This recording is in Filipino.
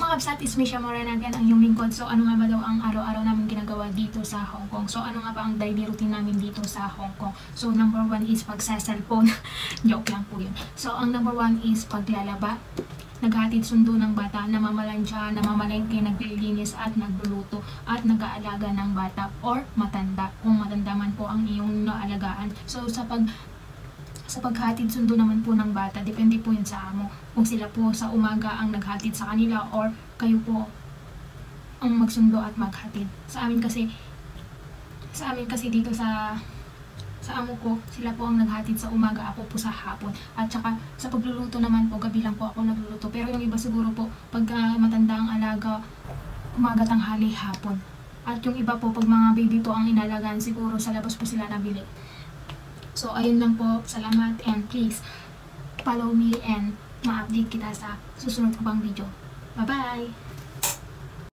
mga kabsat, is Misha Moranagan ang iyong lingkod. So ano nga ba daw ang araw-araw namin ginagawa dito sa Hong Kong? So ano nga ba ang daily routine namin dito sa Hong Kong? So number 1 is pagsa-cellphone. Joke lang po yun. So ang number 1 is paglalaba. Naghatid sundo ng bata, namamalansya, namamalengke, naglilinis at nagluluto at nag-aalaga ng bata or matanda. Kung matanda man po ang iyong naalagaan. So sa paghatid sundo naman po ng bata, depende po yun sa amo. Kung sila po sa umaga ang naghatid sa kanila or kayo po ang magsundo at maghatid. Sa amin kasi dito sa amo ko, sila po ang naghatid sa umaga, ako po sa hapon. At saka sa pagluluto naman po, gabi lang po ako nagluluto. Pero yung iba siguro po, pag matanda ang alaga, umaga, tanghali, hapon. At yung iba po, pag mga baby po ang inalagaan, siguro sa labas po sila nabili. So, ayun lang po. Salamat and please follow me and ma-update kita sa susunod ko pang video. Bye-bye!